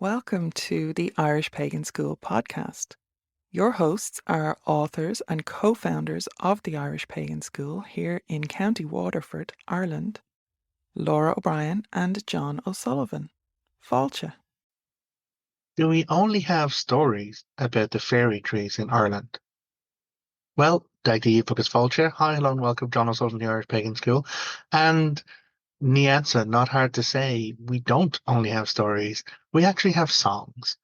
Welcome to the Irish Pagan School podcast. Your hosts are authors and co-founders of the Irish Pagan School here in County Waterford, Ireland, Lora O'Brien and John O'Sullivan. Fáilte. Do we only have stories about the fairy trees in Ireland? Well, Dagdy Bogus Fáilte. Hi, hello, and welcome, John O'Sullivan, the Irish Pagan School. And Nianza, not hard to say, we don't only have stories, we actually have songs.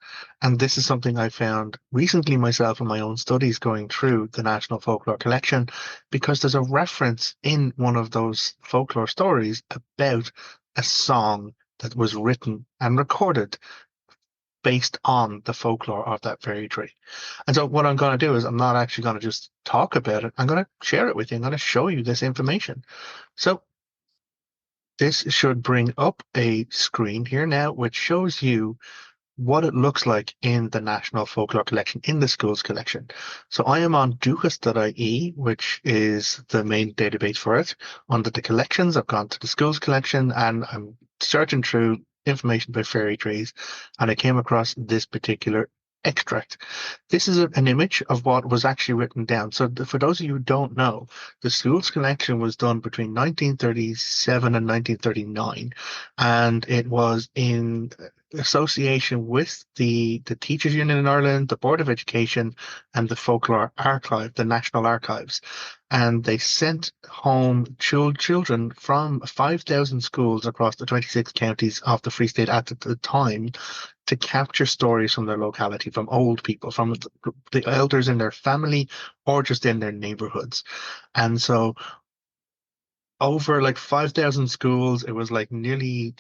And this is something I found recently myself in my own studies going through the National Folklore Collection, because there's a reference in one of those folklore stories about a song that was written and recorded based on the folklore of that fairy tree. And so what I'm going to do is I'm not actually going to just talk about it. I'm going to share it with you. I'm going to show you this information. So this should bring up a screen here now, which shows you what it looks like in the National Folklore Collection, in the schools collection. So I am on duchas.ie, which is the main database for it. Under the collections, I've gone to the schools collection and I'm searching through information about fairy trees, and I came across this particular extract. This is an image of what was actually written down. So for those of you who don't know, the schools collection was done between 1937 and 1939, and it was in association with the Teachers Union in Ireland, the Board of Education, and the Folklore Archive, the National Archives. And they sent home children from 5,000 schools across the 26 counties of the Free State at the time to capture stories from their locality, from old people, from the elders in their family, or just in their neighborhoods. And so over like 5,000 schools, it was like nearly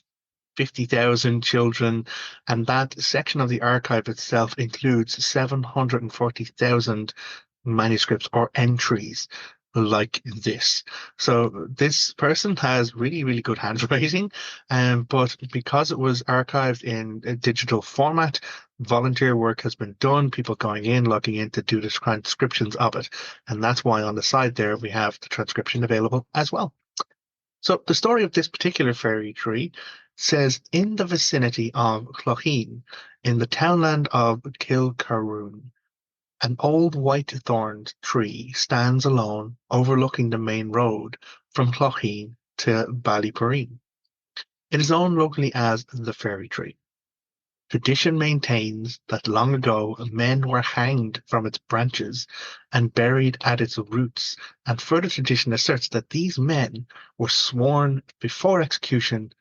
50,000 children, and that section of the archive itself includes 740,000 manuscripts or entries like this. So this person has really, really good handwriting, but because it was archived in a digital format, volunteer work has been done, people going in, logging in to do the transcriptions of it. And that's why on the side there, we have the transcription available as well. So the story of this particular fairy tree says in the vicinity of Clogheen, in the townland of Kilcaroon, an old white-thorned tree stands alone overlooking the main road from Clogheen to Ballyporeen. It is known locally as the fairy tree. Tradition maintains that long ago men were hanged from its branches and buried at its roots, and further tradition asserts that these men were sworn before execution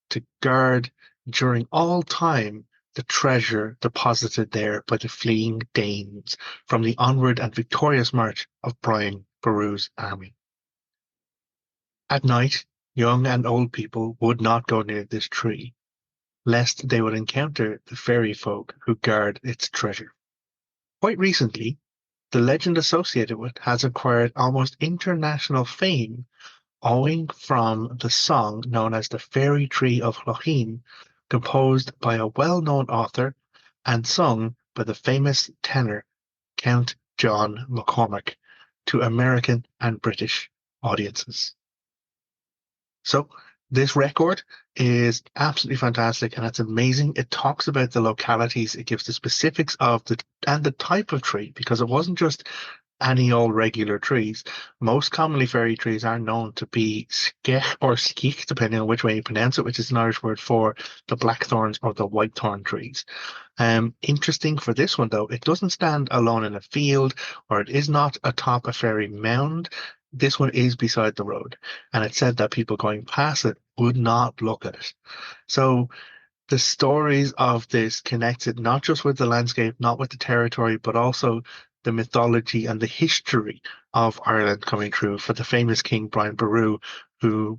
to guard during all time the treasure deposited there by the fleeing Danes from the onward and victorious march of Brian Boru's army. At night, young and old people would not go near this tree, lest they would encounter the fairy folk who guard its treasure. Quite recently, the legend associated with it has acquired almost international fame owing from the song known as the Fairy Tree of Clogheen, composed by a well-known author and sung by the famous tenor Count John McCormack to American and British audiences. So this record is absolutely fantastic and it's amazing. It talks about the localities, it gives the specifics of the type of tree, because it wasn't just any old regular trees. Most commonly fairy trees are known to be skech or skeech, depending on which way you pronounce it, which is an Irish word for the blackthorns or the whitethorn trees. Interesting for this one though, it doesn't stand alone in a field, or it is not atop a fairy mound. This one is beside the road, and it said that people going past it would not look at it. So the stories of this connects it not just with the landscape, not with the territory, but also the mythology and the history of Ireland coming through for the famous King Brian Boru, who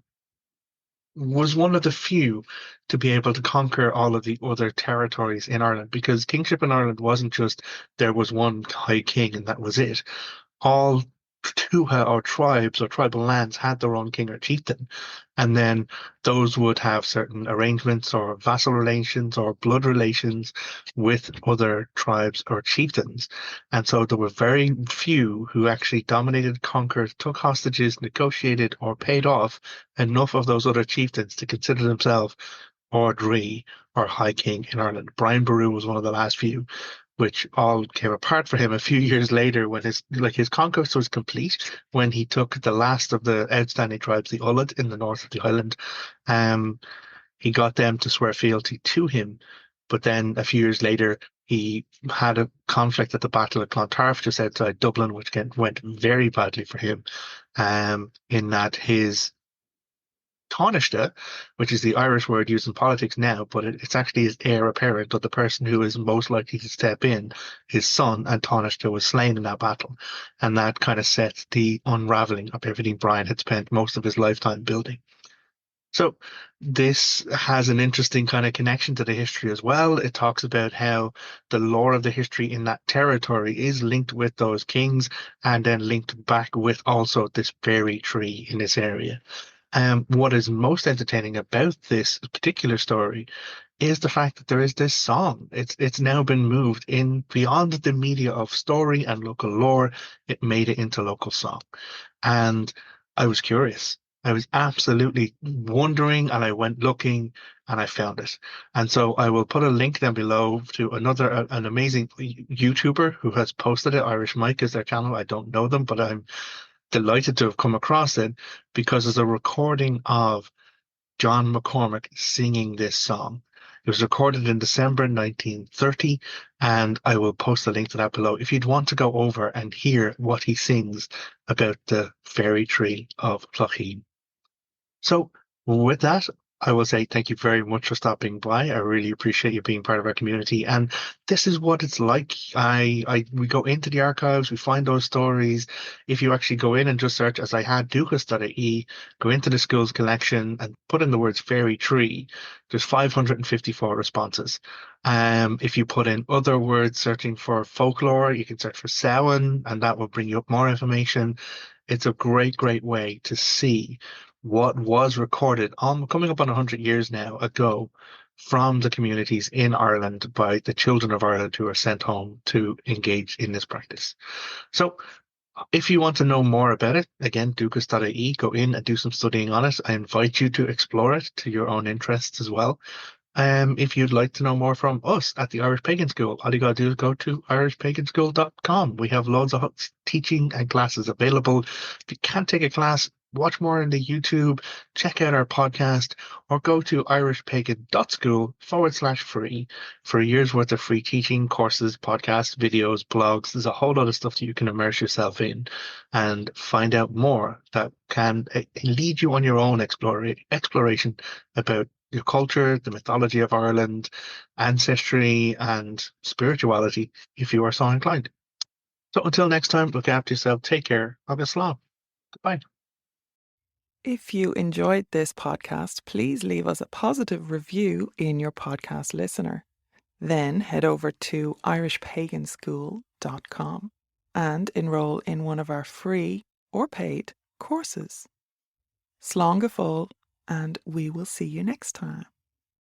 was one of the few to be able to conquer all of the other territories in Ireland, because kingship in Ireland wasn't just there was one high king and that was it. All Tuatha or tribes or tribal lands had their own king or chieftain, and then those would have certain arrangements or vassal relations or blood relations with other tribes or chieftains. And so there were very few who actually dominated, conquered, took hostages, negotiated, or paid off enough of those other chieftains to consider themselves Ardree, or High King in Ireland. Brian Boru was one of the last few, which all came apart for him a few years later when his conquest was complete, when he took the last of the outstanding tribes, the Ullad, in the north of the island. Um, he got them to swear fealty to him, but then a few years later he had a conflict at the Battle of Clontarf just outside Dublin, which went very badly for him. In that his Taoiseach, which is the Irish word used in politics now, but it's actually his heir apparent, or the person who is most likely to step in, his son, and Taoiseach was slain in that battle. And that kind of set the unraveling of everything Brian had spent most of his lifetime building. So this has an interesting kind of connection to the history as well. It talks about how the lore of the history in that territory is linked with those kings and then linked back with also this fairy tree in this area. What is most entertaining about this particular story is the fact that there is this song. It's now been moved in beyond the media of story and local lore. It made it into local song. And I was curious. I was absolutely wondering, and I went looking and I found it. And so I will put a link down below to an amazing YouTuber who has posted it. Irish Mike is their channel. I don't know them, but I'm delighted to have come across it because there's a recording of John McCormack singing this song. It was recorded in December 1930, and I will post a link to that below if you'd want to go over and hear what he sings about the fairy tree of Clogheen. So, with that, I will say thank you very much for stopping by. I really appreciate you being part of our community. And this is what it's like. We go into the archives, we find those stories. If you actually go in and just search, as I had, duchas.ie, go into the school's collection and put in the words fairy tree, there's 554 responses. If you put in other words, searching for folklore, you can search for Samhain, and that will bring you up more information. It's a great, great way to see what was recorded on coming up on 100 years now ago from the communities in Ireland by the children of Ireland who are sent home to engage in this practice. So if you want to know more about it, again, ducas.ie, go in and do some studying on it. I invite you to explore it to your own interests as well. If you'd like to know more from us at the Irish Pagan School, all you got to do is go to irishpaganschool.com. We have loads of teaching and classes available. If you can't take a class, watch more on the YouTube, check out our podcast, or go to irishpagan.school/free for a year's worth of free teaching, courses, podcasts, videos, blogs. There's a whole lot of stuff that you can immerse yourself in and find out more that can lead you on your own exploration about your culture, the mythology of Ireland, ancestry, and spirituality, if you are so inclined. So until next time, look after yourself, take care, agus slán. Goodbye. If you enjoyed this podcast, please leave us a positive review in your podcast listener. Then head over to irishpaganschool.com and enroll in one of our free or paid courses. Slán go fóill, and we will see you next time.